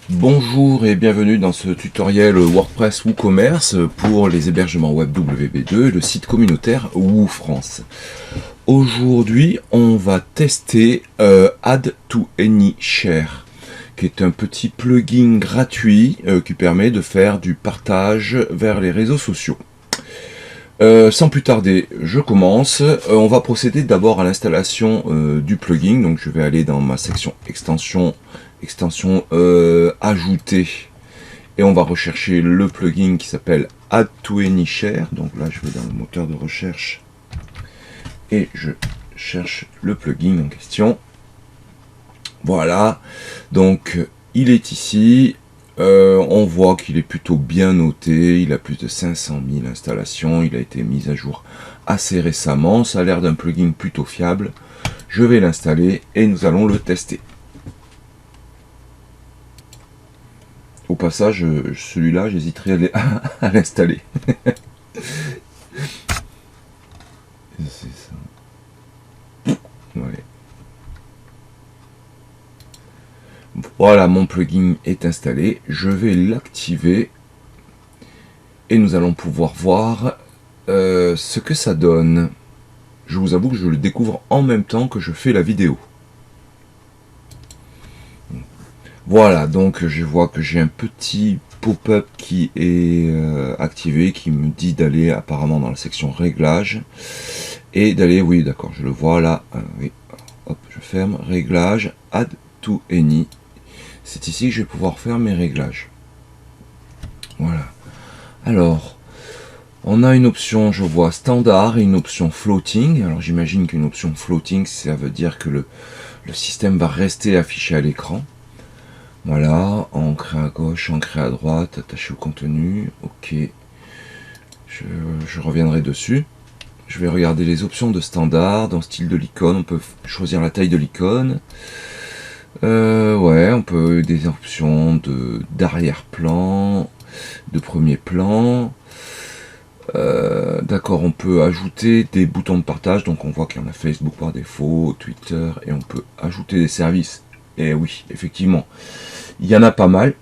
Bonjour et bienvenue dans ce tutoriel WordPress WooCommerce pour les hébergements web WP2 et le site communautaire WooFrance. Aujourd'hui, on va tester Add to Any Share, qui est un petit plugin gratuit qui permet de faire du partage vers les réseaux sociaux. Sans plus tarder, je commence. On va procéder d'abord à l'installation du plugin. Donc je vais aller dans ma section extension ajouter, et on va rechercher le plugin qui s'appelle Add to Any Share. Donc là je vais dans le moteur de recherche et je cherche le plugin en question. Voilà, donc il est ici. On voit qu'il est plutôt bien noté, il a plus de 500 000 installations, il a été mis à jour assez récemment, ça a l'air d'un plugin plutôt fiable. Je vais l'installer et nous allons le tester. Au passage, celui-là, j'hésiterai à l'installer. C'est ça. Ouais. Voilà, mon plugin est installé. Je vais l'activer et nous allons pouvoir voir ce que ça donne. Je vous avoue que je le découvre en même temps que je fais la vidéo. Voilà, donc je vois que j'ai un petit pop-up qui est activé, qui me dit d'aller apparemment dans la section réglages et d'aller, oui d'accord, je le vois là, oui, hop, je ferme, réglages, Add to Any. C'est ici que je vais pouvoir faire mes réglages. Voilà. Alors, on a une option, je vois, standard et une option floating. Alors j'imagine qu'une option floating, ça veut dire que le système va rester affiché à l'écran. Voilà, ancré à gauche, ancré à droite, attaché au contenu. Ok, je reviendrai dessus. Je vais regarder les options de standard. Dans le style de l'icône, on peut choisir la taille de l'icône. Ouais, on peut des options d'arrière-plan, de premier plan. D'accord, on peut ajouter des boutons de partage. Donc on voit qu'il y en a Facebook par défaut, Twitter, et on peut ajouter des services. Et oui, effectivement, il y en a pas mal.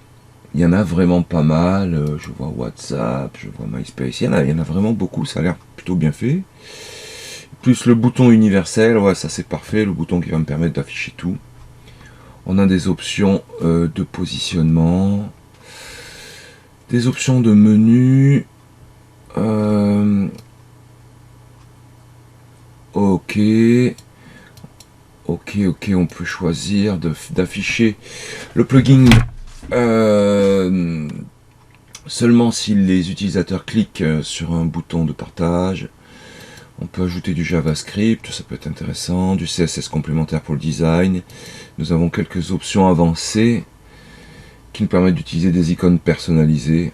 Il y en a vraiment pas mal. Je vois WhatsApp, je vois MySpace. Il y en a vraiment beaucoup. Ça a l'air plutôt bien fait. Plus le bouton universel, ouais, ça c'est parfait. Le bouton qui va me permettre d'afficher tout. On a des options de positionnement, des options de menu. Ok. Ok, on peut choisir d'afficher le plugin seulement si les utilisateurs cliquent sur un bouton de partage. On peut ajouter du JavaScript, ça peut être intéressant, du CSS complémentaire pour le design. Nous avons quelques options avancées qui nous permettent d'utiliser des icônes personnalisées.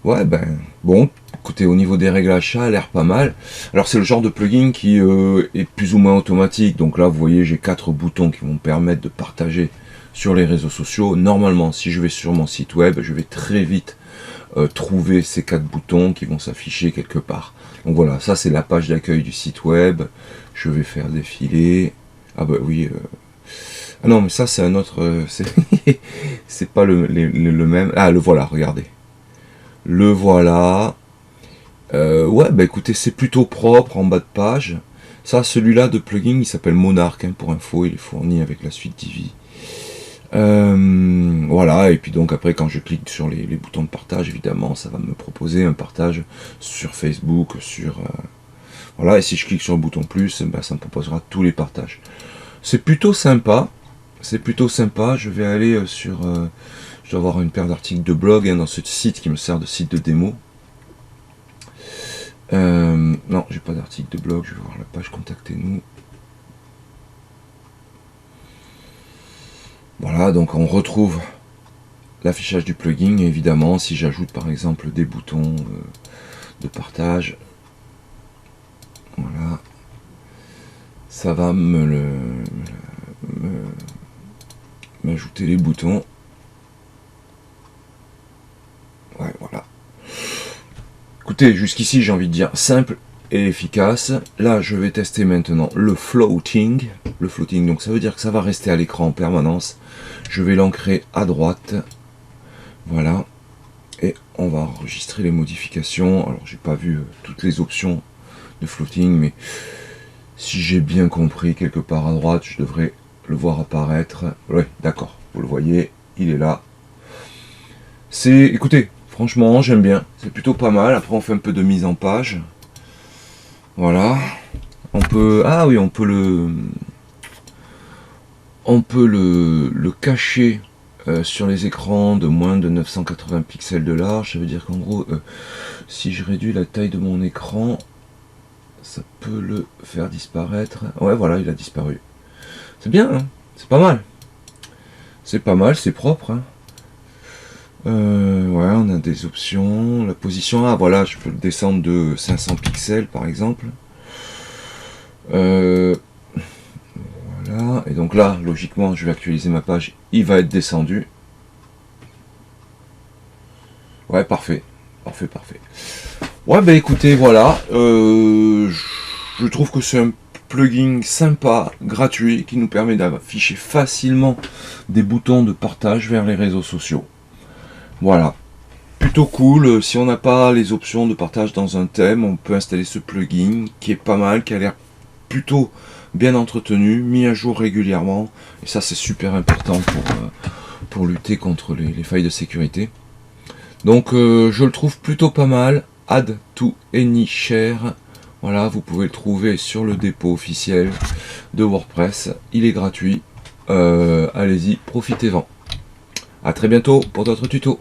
Ouais, ben, bon, écoutez, au niveau des réglages, ça a l'air pas mal. Alors, c'est le genre de plugin qui est plus ou moins automatique. Donc là, vous voyez, j'ai 4 boutons qui vont me permettre de partager sur les réseaux sociaux. Normalement, si je vais sur mon site web, je vais très vite trouver ces 4 boutons qui vont s'afficher quelque part. Donc voilà, ça c'est la page d'accueil du site web. Je vais faire défiler. Ah bah oui. Ah non, mais ça c'est un autre. C'est pas le même. Ah, le voilà, regardez. Le voilà. Ouais, bah écoutez, c'est plutôt propre en bas de page. Ça, celui-là de plugin, il s'appelle Monarch, hein, pour info. Il est fourni avec la suite Divi. Voilà, et puis donc après quand je clique sur les boutons de partage, évidemment ça va me proposer un partage sur Facebook, sur voilà, et si je clique sur le bouton plus, ben, ça me proposera tous les partages. C'est plutôt sympa, je vais aller sur je dois avoir une paire d'articles de blog hein, dans ce site qui me sert de site de démo. Non, j'ai pas d'article de blog, je vais voir la page contactez-nous. Voilà, donc on retrouve l'affichage du plugin, et évidemment, si j'ajoute par exemple des boutons de partage, voilà, ça va m'ajouter les boutons. Ouais, voilà. Écoutez, jusqu'ici, j'ai envie de dire simple et efficace. Là, je vais tester maintenant le floating. Le floating, donc ça veut dire que ça va rester à l'écran en permanence. Je vais l'ancrer à droite. Voilà. Et on va enregistrer les modifications. Alors, j'ai pas vu toutes les options de floating, mais si j'ai bien compris, quelque part à droite, je devrais le voir apparaître. Ouais, d'accord. Vous le voyez, il est là. C'est, écoutez, franchement, j'aime bien. C'est plutôt pas mal. Après, on fait un peu de mise en page. Voilà. On peut, ah oui, on peut le cacher sur les écrans de moins de 980 pixels de large. Ça veut dire qu'en gros, si je réduis la taille de mon écran, ça peut le faire disparaître. Ouais, voilà, il a disparu. C'est bien, hein, c'est pas mal. C'est pas mal, c'est propre. Hein. Ouais, on a des options. La position, ah voilà, je peux le descendre de 500 pixels par exemple. Voilà, et donc là, logiquement, je vais actualiser ma page, il va être descendu. Ouais, parfait, parfait, parfait. Ouais, bah écoutez, voilà, je trouve que c'est un plugin sympa, gratuit, qui nous permet d'afficher facilement des boutons de partage vers les réseaux sociaux. Voilà, plutôt cool. Si on n'a pas les options de partage dans un thème, on peut installer ce plugin qui est pas mal, qui a l'air plutôt bien entretenu, mis à jour régulièrement, et ça c'est super important pour lutter contre les failles de sécurité. Donc je le trouve plutôt pas mal. Add to AnyShare, voilà, vous pouvez le trouver sur le dépôt officiel de WordPress, il est gratuit, allez-y, profitez-en. A très bientôt pour d'autres tutos.